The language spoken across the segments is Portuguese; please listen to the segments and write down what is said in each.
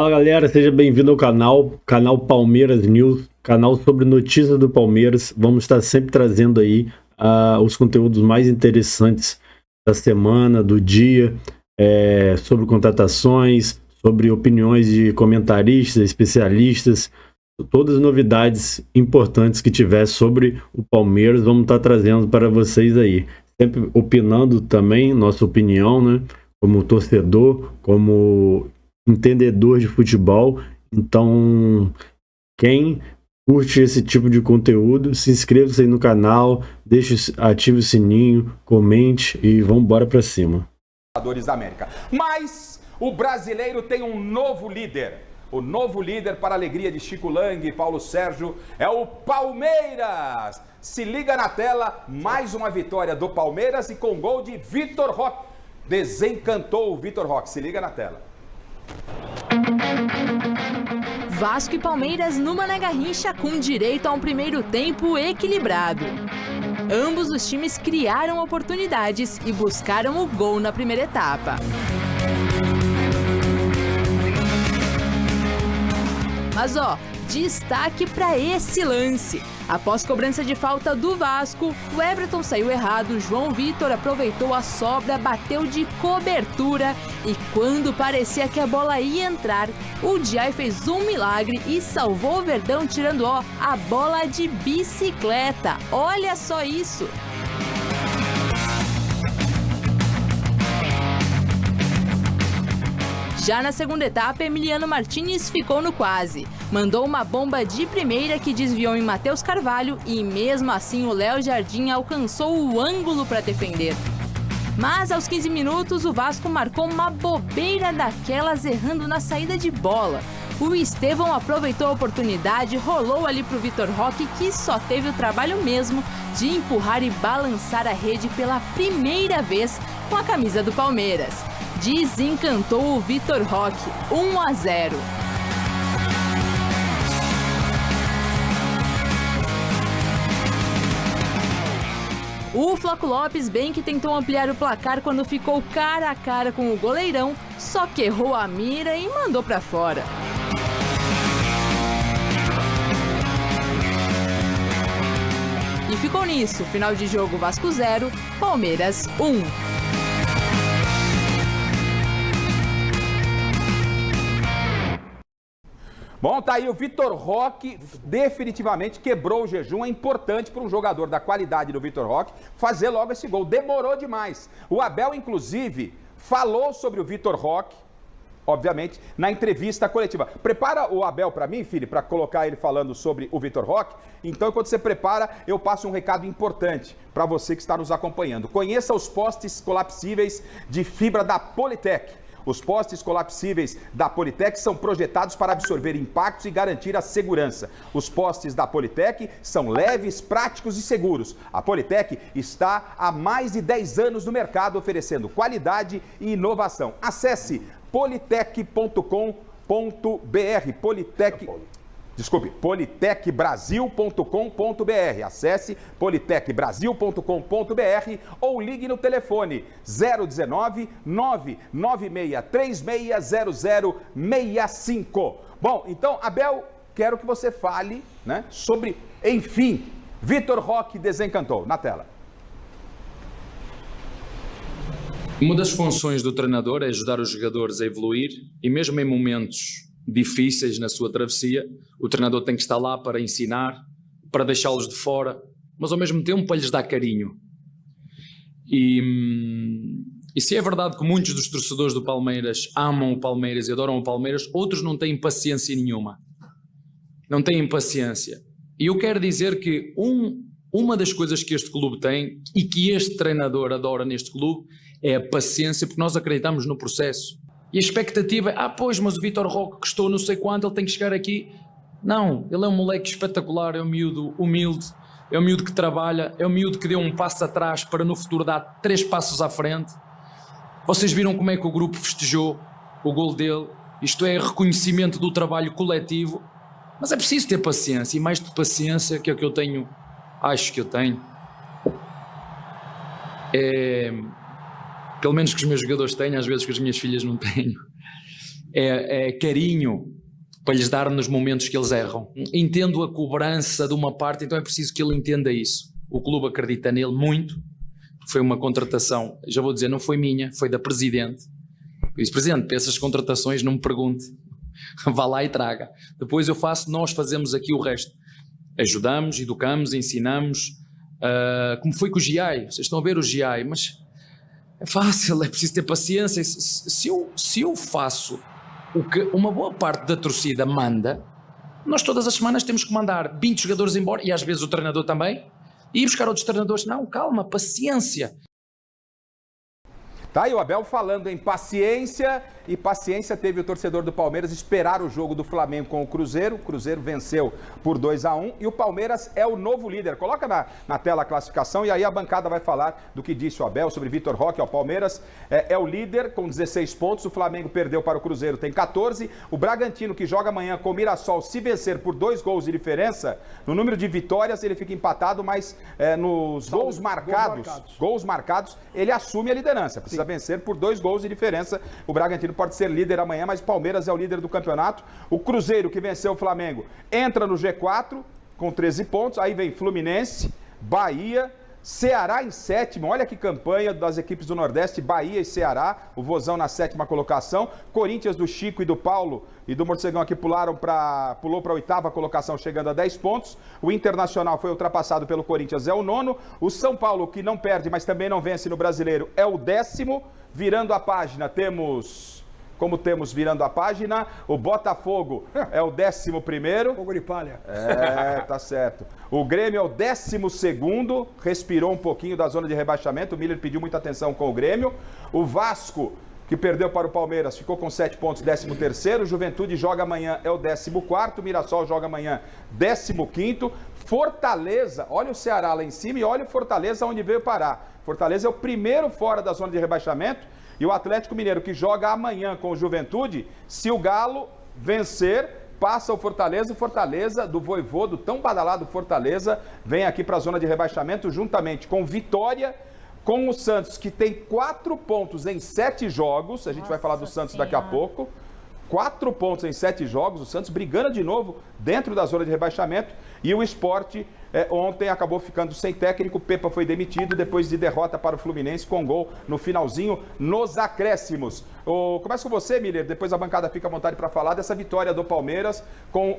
Fala galera, seja bem-vindo ao canal Palmeiras News, canal sobre notícias do Palmeiras. Vamos estar sempre trazendo aí os conteúdos mais interessantes da semana, do dia, sobre contratações, sobre opiniões de comentaristas, especialistas, todas as novidades importantes que tiver sobre o Palmeiras, vamos estar trazendo para vocês aí. Sempre opinando também, nossa opinião, né? Como torcedor, como entendedor de futebol. Então, quem curte esse tipo de conteúdo, se inscreva-se aí no canal, ative o sininho, comente e vamos embora para cima. Da América. Mas o brasileiro tem um novo líder. O novo líder, para a alegria de Chico Lang e Paulo Sérgio, é o Palmeiras. Se liga na tela, mais uma vitória do Palmeiras e com gol de Vitor Roque. Desencantou o Vitor Roque. Se liga na tela. Vasco e Palmeiras no Mané Garrincha com direito a um primeiro tempo equilibrado. Ambos os times criaram oportunidades e buscaram o gol na primeira etapa. Mas destaque para esse lance. Após cobrança de falta do Vasco, o Everton saiu errado, João Vitor aproveitou a sobra, bateu de cobertura e quando parecia que a bola ia entrar, o Diay fez um milagre e salvou o Verdão tirando a bola de bicicleta. Olha só isso! Já na segunda etapa, Emiliano Martinez ficou no quase. Mandou uma bomba de primeira que desviou em Matheus Carvalho e mesmo assim o Léo Jardim alcançou o ângulo para defender. Mas aos 15 minutos o Vasco marcou uma bobeira daquelas errando na saída de bola. O Estevão aproveitou a oportunidade, rolou ali para o Vitor Roque que só teve o trabalho mesmo de empurrar e balançar a rede pela primeira vez com a camisa do Palmeiras. Desencantou o Vitor Roque, 1-0. O Flaco Lopes bem que tentou ampliar o placar quando ficou cara a cara com o goleirão, só que errou a mira e mandou para fora. E ficou nisso, final de jogo Vasco 0, Palmeiras 1. Bom, tá aí o Vitor Roque, definitivamente quebrou o jejum. É importante para um jogador da qualidade do Vitor Roque fazer logo esse gol. Demorou demais. O Abel, inclusive, falou sobre o Vitor Roque, obviamente, na entrevista coletiva. Prepara o Abel para mim, filho, para colocar ele falando sobre o Vitor Roque. Então, enquanto você prepara, eu passo um recado importante para você que está nos acompanhando. Conheça os postes colapsíveis de fibra da Politec. Os postes colapsíveis da Politec são projetados para absorver impactos e garantir a segurança. Os postes da Politec são leves, práticos e seguros. A Politec está há mais de 10 anos no mercado oferecendo qualidade e inovação. Acesse politec.com.br. politecbrasil.com.br. Acesse politecbrasil.com.br ou ligue no telefone 019 996360065. Bom, então, Abel, quero que você fale, né, sobre, enfim, Vitor Roque desencantou. Na tela. Uma das funções do treinador é ajudar os jogadores a evoluir e mesmo em momentos difíceis na sua travessia, o treinador tem que estar lá para ensinar, para deixá-los de fora, mas ao mesmo tempo para lhes dar carinho. E se é verdade que muitos dos torcedores do Palmeiras amam o Palmeiras e adoram o Palmeiras, outros não têm paciência nenhuma. Não têm paciência. E eu quero dizer que uma das coisas que este clube tem e que este treinador adora neste clube é a paciência, porque nós acreditamos no processo. E a expectativa é, pois, mas o Vitor Roque custou não sei quanto, ele tem que chegar aqui. Não, ele é um moleque espetacular, é um miúdo humilde, é um miúdo que trabalha, é um miúdo que deu um passo atrás para no futuro dar 3 passos à frente. Vocês viram como é que o grupo festejou o gol dele? Isto é reconhecimento do trabalho coletivo, mas é preciso ter paciência, e mais de paciência, que é o que eu tenho, acho que eu tenho, pelo menos que os meus jogadores têm, às vezes que as minhas filhas não tenho, é carinho para lhes dar nos momentos que eles erram. Entendo a cobrança de uma parte, então é preciso que ele entenda isso. O clube acredita nele muito, foi uma contratação, já vou dizer, não foi minha, foi da Presidente. Disse, Presidente, para essas contratações não me pergunte, vá lá e traga. Depois nós fazemos aqui o resto. Ajudamos, educamos, ensinamos, como foi com o GI, vocês estão a ver o GI, mas é fácil, é preciso ter paciência. Se eu faço o que uma boa parte da torcida manda, nós todas as semanas temos que mandar 20 jogadores embora, e às vezes o treinador também, e ir buscar outros treinadores. Não, calma, paciência. Tá aí o Abel falando em paciência, e paciência teve o torcedor do Palmeiras esperar o jogo do Flamengo com o Cruzeiro. O Cruzeiro venceu por 2-1 e o Palmeiras é o novo líder. Coloca na tela a classificação e aí a bancada vai falar do que disse o Abel sobre Vitor Roque. O Palmeiras é o líder com 16 pontos, o Flamengo perdeu para o Cruzeiro, tem 14. O Bragantino, que joga amanhã com o Mirassol, se vencer por 2 gols de diferença, no número de vitórias ele fica empatado, mas nos gols marcados, ele assume a liderança. Precisa vencer por 2 gols de diferença. O Bragantino pode ser líder amanhã, mas o Palmeiras é o líder do campeonato. O Cruzeiro, que venceu o Flamengo, entra no G4 com 13 pontos. Aí vem Fluminense, Bahia, Ceará em 7º. Olha que campanha das equipes do Nordeste, Bahia e Ceará. O Vozão na 7ª colocação. Corinthians do Chico e do Paulo e do Morcegão aqui pulou para a 8ª colocação, chegando a 10 pontos. O Internacional foi ultrapassado pelo Corinthians, é o 9º. O São Paulo, que não perde, mas também não vence no Brasileiro, é o 10º. Virando a página, virando a página, o Botafogo é o 11º. Fogo de palha. Tá certo. O Grêmio é o 12º, respirou um pouquinho da zona de rebaixamento, o Miller pediu muita atenção com o Grêmio. O Vasco, que perdeu para o Palmeiras, ficou com 7 pontos, 13º. Juventude joga amanhã, é o 14º. Mirassol joga amanhã, 15º. Fortaleza, olha o Ceará lá em cima e olha o Fortaleza onde veio parar. Fortaleza é o primeiro fora da zona de rebaixamento. E o Atlético Mineiro, que joga amanhã com o Juventude, se o Galo vencer, passa o Fortaleza do Vojvoda, tão badalado Fortaleza, vem aqui para a zona de rebaixamento, juntamente com Vitória, com o Santos, que tem 4 pontos em 7 jogos, a gente vai falar do Santos daqui a pouco, 4 pontos em 7 jogos, o Santos brigando de novo dentro da zona de rebaixamento, e o Sport ontem acabou ficando sem técnico. O Pepa foi demitido depois de derrota para o Fluminense com gol no finalzinho, nos acréscimos. Começa com você, Miller, depois a bancada fica à vontade para falar dessa vitória do Palmeiras, com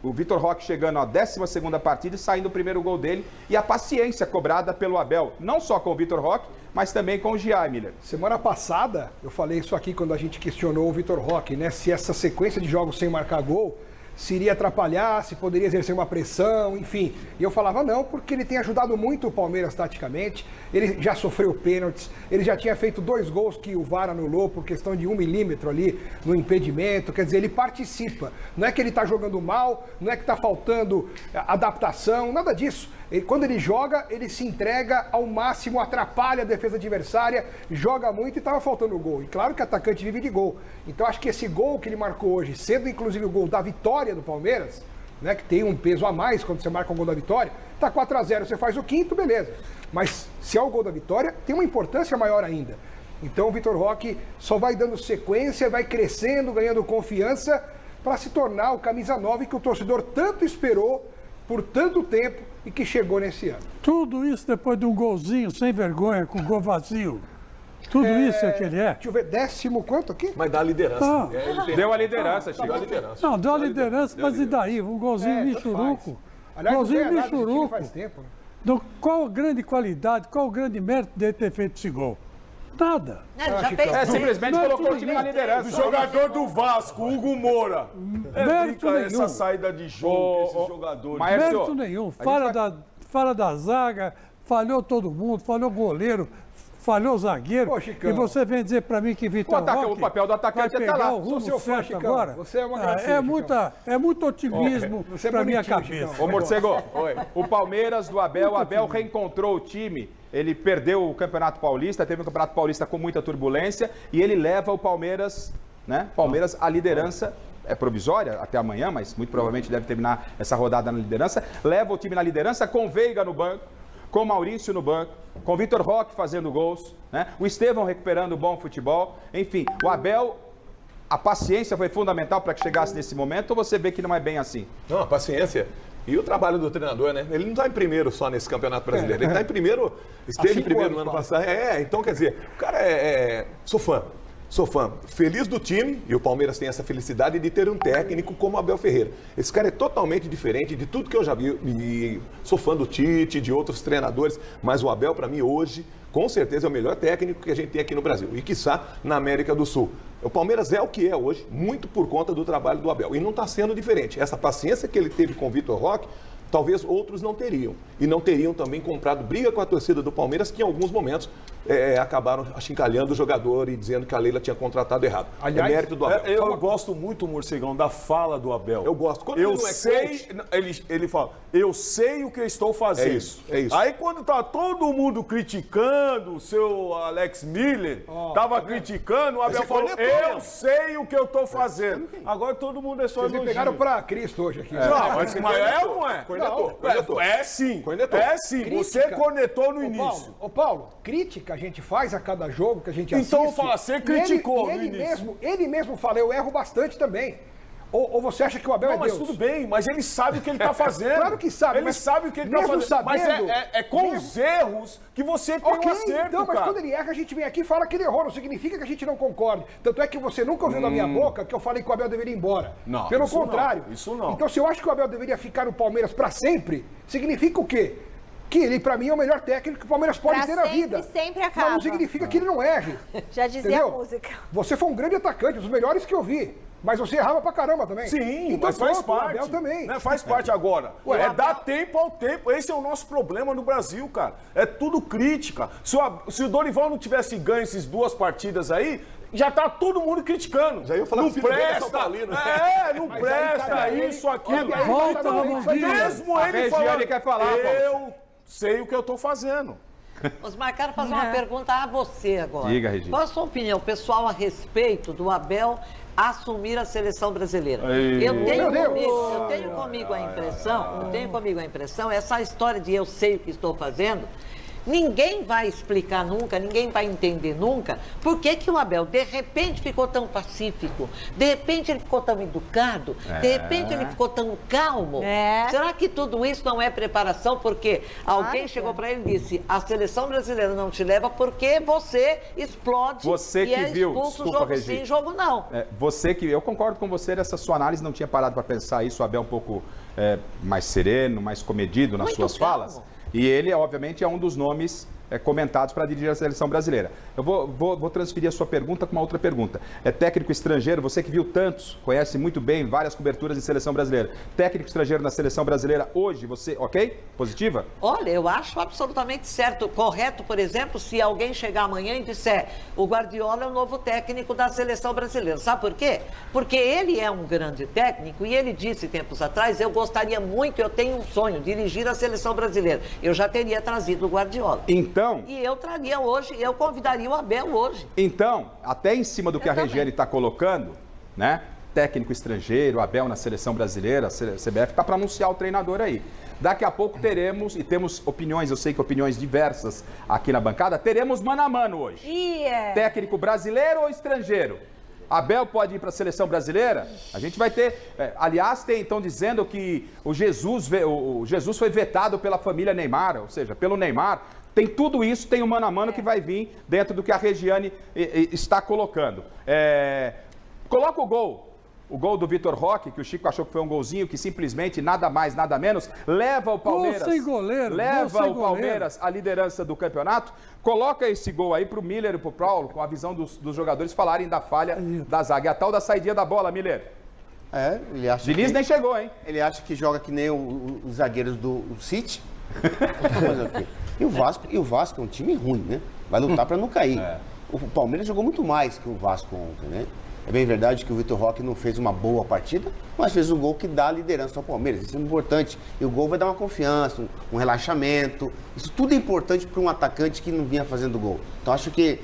o Vitor Roque chegando à 12ª partida e saindo o primeiro gol dele, e a paciência cobrada pelo Abel, não só com o Vitor Roque, mas também com o Gia, Miller. Semana passada, eu falei isso aqui quando a gente questionou o Vitor Roque, né? Se essa sequência de jogos sem marcar gol se iria atrapalhar, se poderia exercer uma pressão, enfim. E eu falava não, porque ele tem ajudado muito o Palmeiras taticamente, ele já sofreu pênaltis, ele já tinha feito 2 gols que o VAR anulou por questão de 1 milímetro ali no impedimento, quer dizer, ele participa. Não é que ele está jogando mal, não é que está faltando adaptação, nada disso. Quando ele joga, ele se entrega ao máximo, atrapalha a defesa adversária, joga muito e estava faltando o gol. E claro que o atacante vive de gol. Então acho que esse gol que ele marcou hoje, sendo inclusive o gol da vitória do Palmeiras, né, que tem um peso a mais quando você marca um gol da vitória, tá 4-0, você faz o 5º, beleza. Mas se é o gol da vitória, tem uma importância maior ainda. Então o Vitor Roque só vai dando sequência, vai crescendo, ganhando confiança para se tornar o camisa 9 que o torcedor tanto esperou por tanto tempo e que chegou nesse ano. Tudo isso depois de um golzinho sem vergonha, com gol vazio. Tudo isso é que ele é. Deixa eu ver, 10º quanto aqui? Mas dá a liderança. Deu a liderança, Chico. Não, deu a liderança, mas e daí? Um golzinho michuruco. Aliás, golzinho não ganha nada, michuruco. faz tempo, né? Então, qual a grande qualidade, qual o grande mérito dele ter feito esse gol? Nada. Ele já fez Simplesmente colocou o time na liderança. O jogador do Vasco, Hugo Moura. Mérito nenhum. Essa saída de jogo, esses jogadores. Mérito nenhum. Fala da zaga, falhou todo mundo, falhou goleiro, falhou o zagueiro. Pô, Chicão. E você vem dizer pra mim que Vitor Roque O papel do atacante vai é pegar lá. o rumo Sou seu fã, certo Chicão. agora? Você é uma gracinha, é muito otimismo Você é pra minha bonitinho, cabeça. Chicão. Ô, Morcego, o Palmeiras do Abel, o Abel reencontrou o time. Ele perdeu o Campeonato Paulista, teve um Campeonato Paulista com muita turbulência e ele leva o Palmeiras, né? Palmeiras à liderança. É provisória até amanhã, mas muito provavelmente deve terminar essa rodada na liderança. Leva o time na liderança com Veiga no banco, com Maurício no banco, com Vitor Roque fazendo gols, né? O Estevão recuperando bom futebol. Enfim, o Abel A paciência foi fundamental para que chegasse nesse momento ou você vê que não é bem assim? Não, a paciência. E o trabalho do treinador, né? Ele não está em primeiro só nesse Campeonato Brasileiro. Ele está em primeiro, esteve em primeiro no ano passado. Então quer dizer, o cara sou fã. Sou fã. Feliz do time, e o Palmeiras tem essa felicidade de ter um técnico como Abel Ferreira. Esse cara é totalmente diferente de tudo que eu já vi. E sou fã do Tite, de outros treinadores, mas o Abel, para mim, hoje, com certeza é o melhor técnico que a gente tem aqui no Brasil. E, quiçá, na América do Sul. O Palmeiras é o que é hoje, muito por conta do trabalho do Abel. E não está sendo diferente. Essa paciência que ele teve com o Vitor Roque, talvez outros não teriam. E não teriam também comprado briga com a torcida do Palmeiras, que em alguns momentos acabaram achincalhando o jogador e dizendo que a Leila tinha contratado errado. Aliás, é mérito do Abel. Eu gosto muito, Morcegão, da fala do Abel. Eu gosto. Quando eu ele não é sei, coach, ele fala, eu sei o que eu estou fazendo. É isso. Aí quando tá todo mundo criticando, o seu Alex Miller tava criticando, o Abel falou, eu sei o que eu estou fazendo. Agora todo mundo é só Vocês me elogio. pegaram pra Cristo hoje aqui. Não, mas é ou não é? Cornetou. É sim. Cornetou. É sim. Crítica. Você cornetou no início. Ô Paulo, crítica a gente faz a cada jogo que a gente assiste. Então fala, você criticou no ele início. Ele mesmo fala, eu erro bastante também. Ou você acha que o Abel Não, é mas Deus? tudo bem, mas ele sabe o que ele está fazendo. Claro que sabe. Ele mas sabe o que ele está mesmo fazendo. Mas sabendo, é com os erros que você tem Ok, um acerto, então, mas cara. quando ele erra, a gente vem aqui e fala que ele errou. Não significa que a gente não concorde. Tanto é que você nunca ouviu da minha boca que eu falei que o Abel deveria ir embora. Não, Pelo isso contrário. não, isso não. Então, se eu acho que o Abel deveria ficar no Palmeiras para sempre, significa o quê? Que ele, pra mim, é o melhor técnico que o Palmeiras pode Pra ter na sempre, vida. sempre acaba. Mas não significa que ele não erre. Já dizia Entendeu? a música. Você foi um grande atacante, um dos melhores que eu vi. Mas você errava pra caramba também. Sim, então, mas faz pronto, parte. O Abel também. Né? Faz parte agora. Ué, dar tempo ao tempo. Esse é o nosso problema no Brasil, cara. É tudo crítica. Se o Dorival não tivesse ganho essas 2 partidas aí, já tá todo mundo criticando. Já ia falar não que o filho dele é São presta. Paulino. Não Mas aí, presta cara, isso, aquilo. Volta, Ramonguinho. Mesmo A ele Regiane falando, quer falar, eu sei o que eu tô fazendo. Osmar, quero fazer uma pergunta a você agora. Diga, Regina. Qual a sua opinião, pessoal, a respeito do Abel assumir a seleção brasileira? Eu tenho comigo a impressão, essa história de eu sei o que estou fazendo, ninguém vai explicar nunca, ninguém vai entender nunca por que que o Abel, de repente, ficou tão pacífico, de repente ele ficou tão educado, de repente ele ficou tão calmo. Será que tudo isso não é preparação? Porque alguém chegou para ele e disse, a seleção brasileira não te leva porque você explode Você que é viu, expulso desculpa, jogo Regi. sim, jogo não. Eu concordo com você nessa sua análise, não tinha parado para pensar isso, o Abel um pouco mais sereno, mais comedido nas Muito suas calmo. falas. E ele, obviamente, é um dos nomes comentados para dirigir a seleção brasileira. Eu vou transferir a sua pergunta com uma outra pergunta. É técnico estrangeiro, você que viu tantos, conhece muito bem várias coberturas de seleção brasileira. Técnico estrangeiro na seleção brasileira hoje, você, ok? Positiva? Olha, eu acho absolutamente certo, correto, por exemplo, se alguém chegar amanhã e disser o Guardiola é o novo técnico da seleção brasileira. Sabe por quê? Porque ele é um grande técnico e ele disse tempos atrás, eu gostaria muito, eu tenho um sonho, dirigir a seleção brasileira. Eu já teria trazido o Guardiola. E eu traria hoje, eu convidaria o Abel hoje. Então, até em cima do que a Regiane está colocando, né? Técnico estrangeiro, Abel na seleção brasileira, a CBF está para anunciar o treinador aí. Daqui a pouco teremos, e temos opiniões, eu sei que opiniões diversas aqui na bancada, teremos mano a mano hoje. Técnico brasileiro ou estrangeiro? Abel pode ir para a seleção brasileira? A gente vai ter... aliás, estão dizendo que o Jesus foi vetado pela família Neymar, ou seja, pelo Neymar. Tem tudo isso, tem o mano a mano que vai vir dentro do que a Regiane está colocando. Coloca o gol do Vitor Roque, que o Chico achou que foi um golzinho, que simplesmente nada mais, nada menos, leva o Palmeiras... Gol sem goleiro, leva o Palmeiras à liderança do campeonato. Coloca esse gol aí pro Miller e pro Paulo, com a visão dos jogadores falarem da falha da zaga. E a tal da saidinha da bola, Miller. Ele acha Diniz nem chegou, hein? Ele acha que joga que nem os zagueiros do City. E o Vasco é um time ruim, né? Vai lutar para não cair. O Palmeiras jogou muito mais que o Vasco ontem, né? É bem verdade que o Vitor Roque não fez uma boa partida, mas fez um gol que dá liderança ao Palmeiras. Isso é importante. E o gol vai dar uma confiança, um relaxamento. Isso tudo é importante para um atacante que não vinha fazendo gol. Então acho que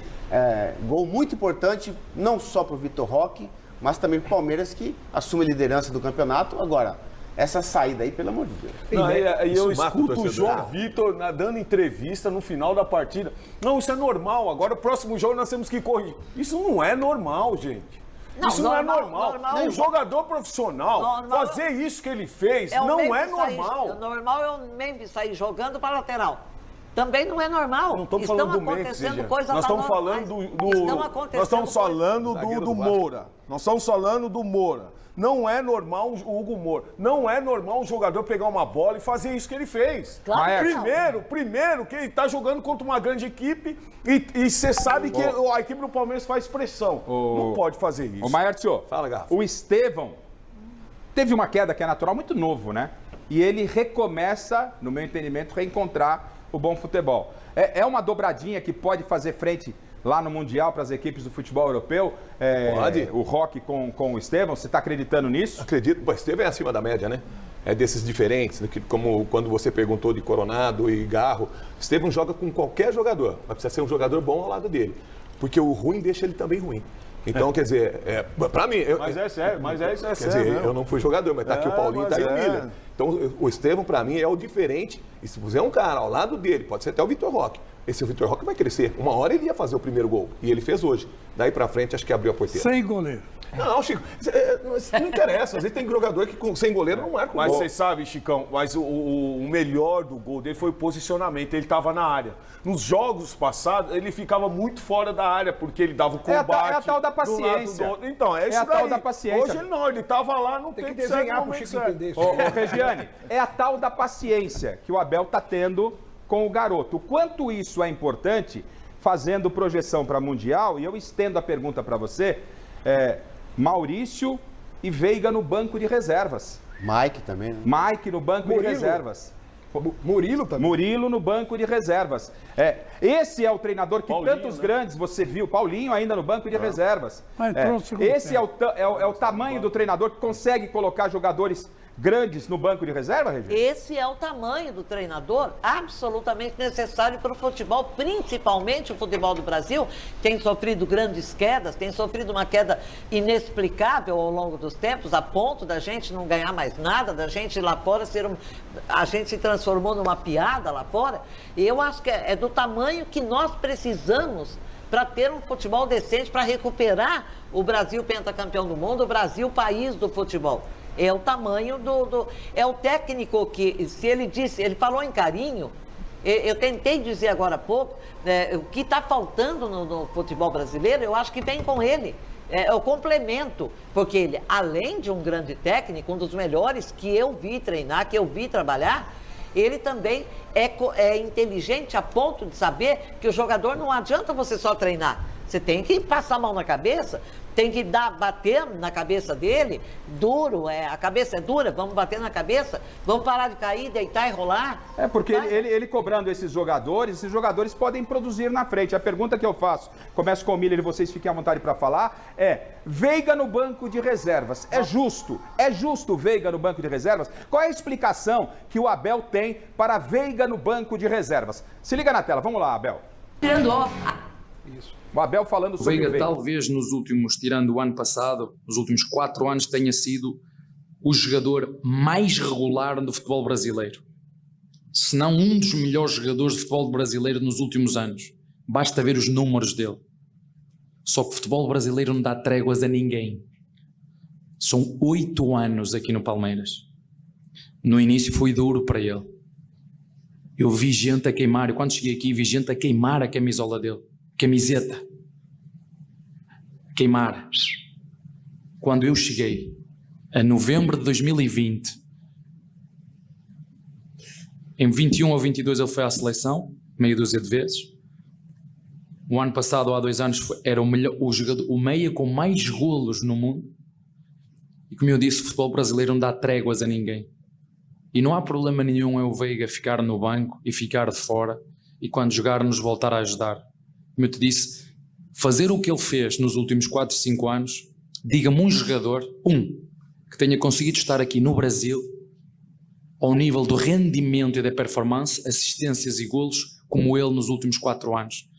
gol muito importante, não só para o Vitor Roque, mas também para o Palmeiras, que assume a liderança do campeonato. Agora, essa saída aí, pelo amor de Deus. E eu escuto o João Vitor dando entrevista no final da partida. Não, isso é normal. Agora, o próximo jogo nós temos que corrigir. Isso não é normal, gente. Isso não é normal. Um jogador profissional fazer isso que ele fez não é normal. Normal é o Memphis sair jogando para lateral. Também não é normal. Não estamos falando do Memphis, nós estamos falando do Moura. Nós estamos falando do Moura. Não é normal o Hugo Moura. Não é normal um jogador pegar uma bola e fazer isso que ele fez. Claro. Primeiro que ele está jogando contra uma grande equipe e você sabe que a equipe do Palmeiras faz pressão. Não pode fazer isso. Ô, Maércio, Fala, Garra. O Estevão teve uma queda que é natural, muito novo, né? E ele recomeça, no meu entendimento, reencontrar o bom futebol. É uma dobradinha que pode fazer frente lá no Mundial para as equipes do futebol europeu? Pode. O Roque com o Estevão, você está acreditando nisso? Acredito, o Estevão é acima da média, né? É desses diferentes, né? Como quando você perguntou de Coronado e Garro. Estevão joga com qualquer jogador, mas precisa ser um jogador bom ao lado dele, porque o ruim deixa ele também ruim. Então, quer dizer, pra mim... Mas é sério, Quer dizer, eu não fui jogador, mas tá aqui o Paulinho, tá aí o Miller. Então, o Estevão, pra mim, é o diferente. E se puser um cara ao lado dele, pode ser até o Vitor Roque. Esse Vitor Roque vai crescer. Uma hora ele ia fazer o primeiro gol. E ele fez hoje. Daí pra frente, acho que abriu a porteira. Sem goleiro. Não, Chico, não interessa. Às vezes tem jogador que sem goleiro não marca o Mas gol. você sabe, Chicão, mas o melhor do gol dele foi o posicionamento. Ele estava na área. Nos jogos passados, ele ficava muito fora da área, porque ele dava o combate. É a tal da paciência. Então, é isso a tal daí. da paciência. Hoje ele estava lá no Tem que tempo desenhar certo, pro Chico certo. entender isso. Ô, Regiane, é a tal da paciência que o Abel tá tendo com o garoto. O quanto isso é importante, fazendo projeção para Mundial, e eu estendo a pergunta para você, Maurício e Veiga no banco de reservas. Mike também, né? Mike no banco de reservas. Murilo também. Murilo no banco de reservas. Esse é o treinador que Paulinho, tantos né? grandes você viu. Paulinho ainda no banco de reservas. Mas entrou no segundo Esse tempo. é o tamanho do treinador que consegue colocar jogadores grandes no banco de reserva, Regina? Esse é o tamanho do treinador absolutamente necessário para o futebol, principalmente o futebol do Brasil, tem sofrido grandes quedas, tem sofrido uma queda inexplicável ao longo dos tempos, a ponto da gente não ganhar mais nada, da gente lá fora a gente se transformou numa piada lá fora, e eu acho que é do tamanho que nós precisamos para ter um futebol decente, para recuperar o Brasil pentacampeão do mundo, o Brasil país do futebol. É o tamanho é o técnico que, se ele disse, ele falou em carinho, eu tentei dizer agora há pouco, o que está faltando no futebol brasileiro, eu acho que vem com ele. É o complemento, porque ele, além de um grande técnico, um dos melhores que eu vi treinar, que eu vi trabalhar, ele também é inteligente a ponto de saber que o jogador não adianta você só treinar. Você tem que passar a mão na cabeça, tem que bater na cabeça dele, duro, a cabeça é dura, vamos bater na cabeça, vamos parar de cair, deitar e rolar. Porque ele cobrando esses jogadores podem produzir na frente. A pergunta que eu faço, começo com o Miller e vocês fiquem à vontade para falar, Veiga no banco de reservas, é justo Veiga no banco de reservas? Qual é a explicação que o Abel tem para Veiga no banco de reservas? Se liga na tela, vamos lá, Abel. O Abel falando sobre o Veiga. Talvez nos últimos, tirando o ano passado, nos últimos 4 anos, tenha sido o jogador mais regular do futebol brasileiro. Se não um dos melhores jogadores de futebol brasileiro nos últimos anos. Basta ver os números dele. Só que o futebol brasileiro não dá tréguas a ninguém. São 8 anos aqui no Palmeiras. No início foi duro para ele. Eu vi gente a queimar, e quando cheguei aqui vi gente a queimar a camisola dele. Camiseta. Queimar. Quando eu cheguei a novembro de 2020, em 21 ou 22 ele foi à seleção, meia dúzia de vezes. O ano passado, ou há 2 anos, era o jogador, o meia com mais golos no mundo. E como eu disse, o futebol brasileiro não dá tréguas a ninguém. E não há problema nenhum eu, Veiga, ficar no banco e ficar de fora e quando jogar nos voltar a ajudar. Como eu te disse, fazer o que ele fez nos últimos 4, 5 anos, diga-me um jogador, que tenha conseguido estar aqui no Brasil ao nível do rendimento e da performance, assistências e golos, como ele nos últimos 4 anos.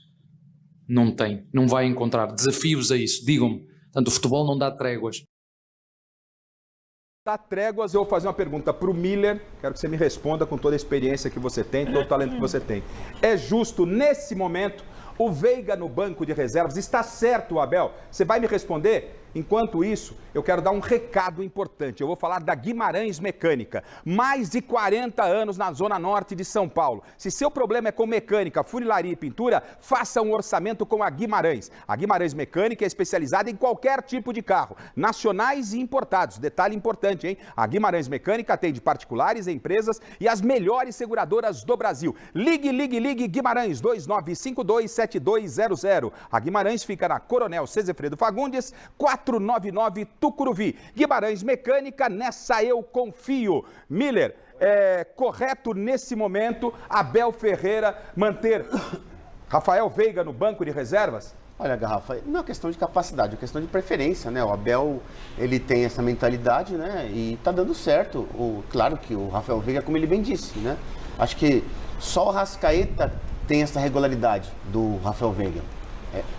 Não tem, não vai encontrar desafios a isso, digam-me. Portanto, o futebol não dá tréguas. Dá tréguas, eu vou fazer uma pergunta para o Miller, quero que você me responda com toda a experiência que você tem, todo o talento que você tem. É justo, nesse momento, O Veiga no banco de reservas, está certo, Abel? Você vai me responder? Enquanto isso, eu quero dar um recado importante. Eu vou falar da Guimarães Mecânica. Mais de 40 anos na Zona Norte de São Paulo. Se seu problema é com mecânica, funilaria e pintura, faça um orçamento com a Guimarães. A Guimarães Mecânica é especializada em qualquer tipo de carro, nacionais e importados. Detalhe importante, hein? A Guimarães Mecânica atende particulares, empresas e as melhores seguradoras do Brasil. Ligue Guimarães 2952-7200. A Guimarães fica na Coronel Cezefredo Fagundes, 499 Tucuruvi. Guimarães Mecânica, nessa eu confio. Miller, é correto nesse momento Abel Ferreira manter Rafael Veiga no banco de reservas? Olha, Garrafa, não é questão de capacidade, é questão de preferência, né? O Abel, ele tem essa mentalidade, né? E tá dando certo. Claro que o Rafael Veiga, como ele bem disse, né? Acho que só o Arrascaeta tem essa regularidade do Rafael Veiga.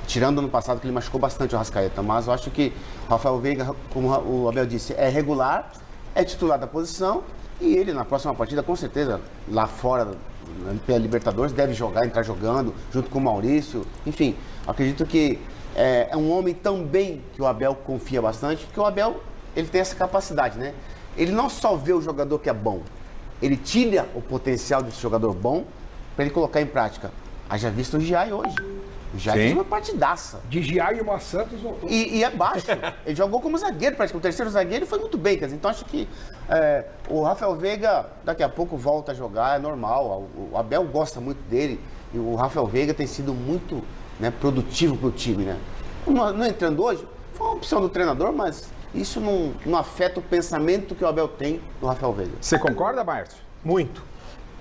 Tirando ano passado, que ele machucou bastante o Arrascaeta, mas eu acho que o Rafael Veiga, como o Abel disse, é regular, é titular da posição e ele, na próxima partida, com certeza, lá fora, pela Libertadores, deve jogar, entrar jogando, junto com o Maurício. Enfim, acredito que é um homem também que o Abel confia bastante, porque o Abel, ele tem essa capacidade, né? Ele não só vê o jogador que é bom, ele tira o potencial desse jogador bom para ele colocar em prática. Haja visto o Giai hoje. O Giai fez uma partidaça. De Giai e o Santos voltou. E é baixo. Ele jogou como zagueiro, praticamente. O terceiro zagueiro foi muito bem. Quer dizer, então acho que o Rafael Veiga daqui a pouco volta a jogar, é normal. O Abel gosta muito dele. E o Rafael Veiga tem sido muito, né, produtivo para o time, né? Não entrando hoje, foi uma opção do treinador, mas isso não afeta o pensamento que o Abel tem do Rafael Veiga. Você concorda, Márcio? Muito.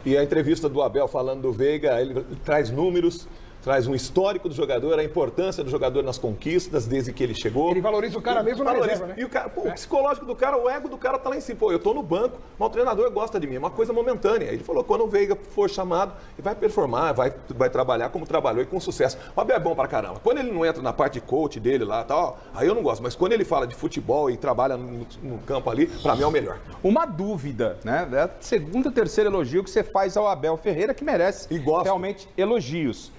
E a entrevista do Abel falando do Veiga, ele traz números, traz um histórico do jogador, a importância do jogador nas conquistas desde que ele chegou. Ele valoriza o cara mesmo na reserva, né? E o cara, o psicológico do cara, o ego do cara tá lá em cima. Pô, eu tô no banco, mas o treinador gosta de mim, é uma coisa momentânea. Ele falou, quando o Veiga for chamado, ele vai performar, vai trabalhar como trabalhou e com sucesso. O Abel é bom pra caramba. Quando ele não entra na parte de coach dele lá, tal, aí eu não gosto. Mas quando ele fala de futebol e trabalha no campo ali, pra mim é o melhor. Uma dúvida, né? É o segundo ou terceiro elogio que você faz ao Abel Ferreira, que merece realmente elogios.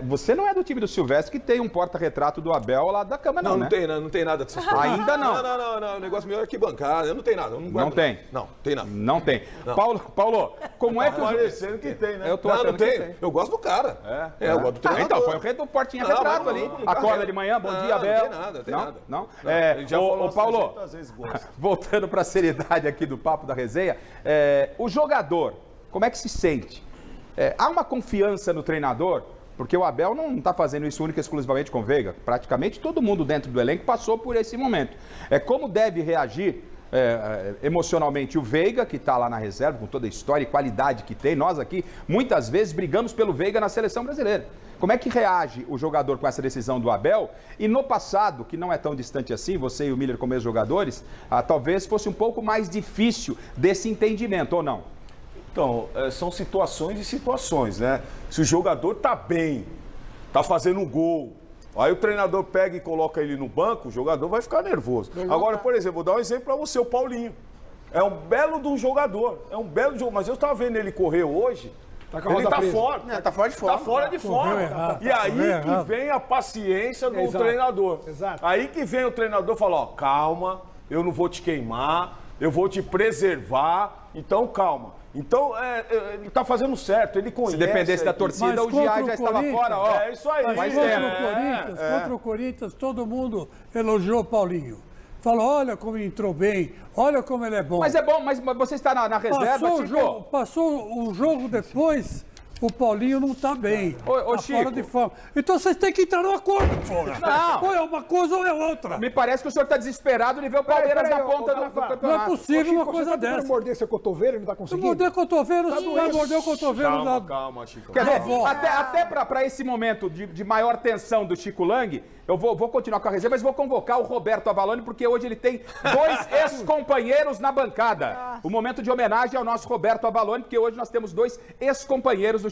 Você não é do time do Silvestre que tem um porta-retrato do Abel lá da cama, não, né? Não tem nada dessas coisas. Ainda não? Não, o negócio meu é arquibancada, eu não tenho nada. Não tem? Não, tem nada. Não tem. Não. Paulo, como é que... Tá parecendo que tem, né? Eu tô achando que tem. Eu gosto do cara. Eu gosto do treinador. Então, põe o portinha-retrato ali. Acorda de manhã, bom dia, Abel. Não tem nada. Não? Ele já falou Paulo, voltando para a seriedade aqui do papo da resenha, o jogador, como é que se sente? Há uma confiança no treinador? Porque o Abel não está fazendo isso única e exclusivamente com o Veiga. Praticamente todo mundo dentro do elenco passou por esse momento. Como deve reagir emocionalmente o Veiga, que está lá na reserva, com toda a história e qualidade que tem. Nós aqui, muitas vezes, brigamos pelo Veiga na seleção brasileira. Como é que reage o jogador com essa decisão do Abel? E no passado, que não é tão distante assim, você e o Miller como ex-jogadores, talvez fosse um pouco mais difícil desse entendimento, ou não? Então, são situações e situações, né? Se o jogador tá bem, tá fazendo um gol, aí o treinador pega e coloca ele no banco, o jogador vai ficar nervoso. Agora, por exemplo, vou dar um exemplo para você, o Paulinho. É um belo de um jogador, mas eu estava vendo ele correr hoje, ele tá fora. Tá fora de forma. Tá fora de forma. E aí que vem a paciência do treinador. Exato. Aí que vem o treinador e fala, ó, calma, eu não vou te queimar, eu vou te preservar, então calma. Então, ele tá fazendo certo, ele conhece. Se dependesse da torcida, o Giai já estava fora, ó. É isso aí. Mas contra o Corinthians, todo mundo elogiou o Paulinho. Falou, olha como ele entrou bem, olha como ele é bom. Mas é bom, mas você está na reserva, Passou o jogo depois... O Paulinho não tá bem. Tá fora de forma. Então vocês têm que entrar no acordo, porra. Não. Ou é uma coisa ou é outra. Me parece que o senhor tá desesperado de ver o Palmeiras na ponta do campeonato. Não é possível uma coisa dessa. Você morder seu cotovelo e não tá conseguindo? Morder cotovelo, vai morder o cotovelo. Calma, Chico. Quer dizer, até para esse momento de maior tensão do Chico Lang, eu vou continuar com a reserva, mas vou convocar o Roberto Avalone, porque hoje ele tem 2 ex-companheiros na bancada. O momento de homenagem ao nosso Roberto Avalone, porque hoje nós temos 2 ex-companheiros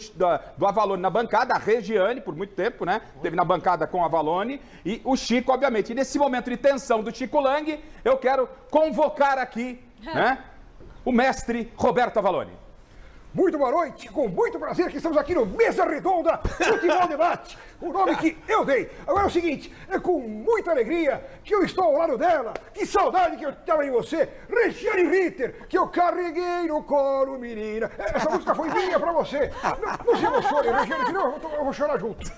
do Avalone na bancada, a Regiane, por muito tempo, né? Esteve na bancada com o Avalone, e o Chico, obviamente. E nesse momento de tensão do Chico Lang, eu quero convocar aqui, né? O mestre Roberto Avalone. Muito boa noite, com muito prazer que estamos aqui no Mesa Redonda Futebol Debate, o nome que eu dei. Agora é o seguinte, é com muita alegria que eu estou ao lado dela, que saudade que eu estava em você, Regiane Ritter, que eu carreguei no colo, menina. Essa música foi minha pra você. Não se emocione, Regiane, senão eu vou chorar junto.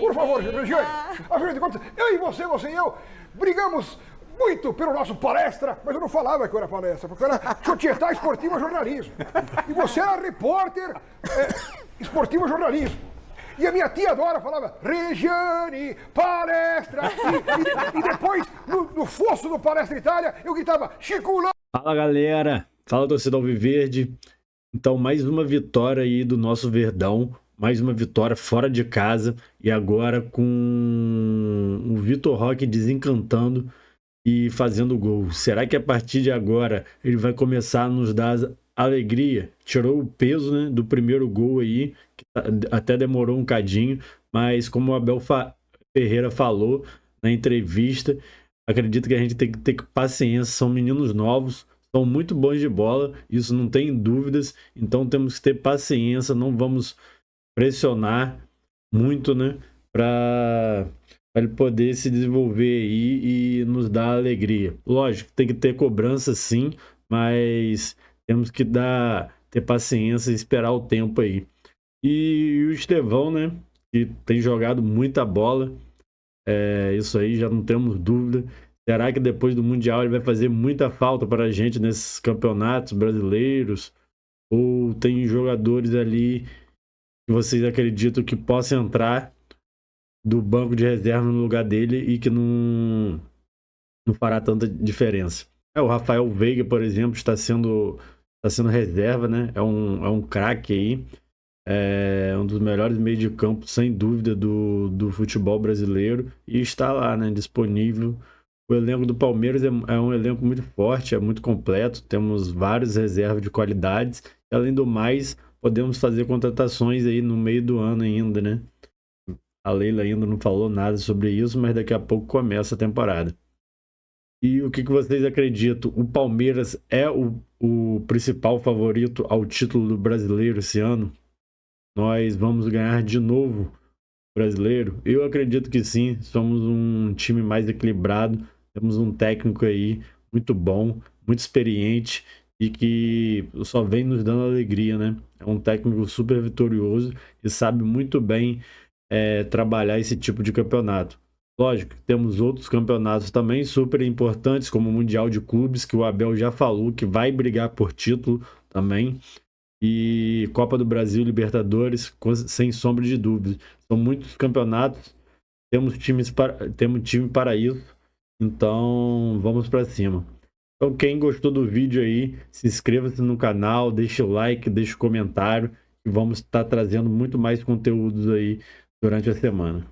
Por favor, Regiane, afinal de contas, eu e você e eu, brigamos muito pelo nosso palestra, mas eu não falava que eu era palestra, porque eu era Società Esportiva Jornalismo. E você era repórter esportivo jornalismo. E a minha tia Dora falava, Regiane, palestra. E depois, no fosso do Palestra Itália, eu gritava, Chiculão. Fala, galera. Fala, torcida Alviverde. Então, mais uma vitória aí do nosso Verdão. Mais uma vitória fora de casa. E agora com o Vitor Roque desencantando e fazendo gol. Será que a partir de agora ele vai começar a nos dar alegria? Tirou o peso, né, do primeiro gol aí, que até demorou um cadinho, mas como o Abel Ferreira falou na entrevista, acredito que a gente tem que ter paciência. São meninos novos, são muito bons de bola, isso não tem dúvidas, então temos que ter paciência, não vamos pressionar muito, né, para ele poder se desenvolver aí e nos dar alegria. Lógico, tem que ter cobrança sim, mas temos que ter paciência e esperar o tempo aí. E o Estevão, né, que tem jogado muita bola, isso aí já não temos dúvida. Será que depois do Mundial ele vai fazer muita falta para a gente nesses campeonatos brasileiros? Ou tem jogadores ali que vocês acreditam que possam entrar do banco de reserva no lugar dele e que não fará tanta diferença? O Rafael Veiga, por exemplo, está sendo reserva, né? É um craque aí, um dos melhores meios de campo, sem dúvida, do futebol brasileiro, e está lá, né, disponível. O elenco do Palmeiras é um elenco muito forte, é muito completo, temos vários reservas de qualidades, e além do mais, podemos fazer contratações aí no meio do ano ainda, né? A Leila ainda não falou nada sobre isso, mas daqui a pouco começa a temporada. E o que vocês acreditam? O Palmeiras é o principal favorito ao título do brasileiro esse ano? Nós vamos ganhar de novo o brasileiro? Eu acredito que sim, somos um time mais equilibrado, temos um técnico aí muito bom, muito experiente e que só vem nos dando alegria, né? É um técnico super vitorioso e sabe muito bem trabalhar esse tipo de campeonato. Lógico que temos outros campeonatos também super importantes, como o Mundial de Clubes, que o Abel já falou que vai brigar por título também, e Copa do Brasil, Libertadores, sem sombra de dúvida. São muitos campeonatos, temos time para isso, então vamos para cima. Então quem gostou do vídeo aí, se inscreva-se no canal, deixe o like, deixe o comentário, e vamos estar trazendo muito mais conteúdos aí durante a semana.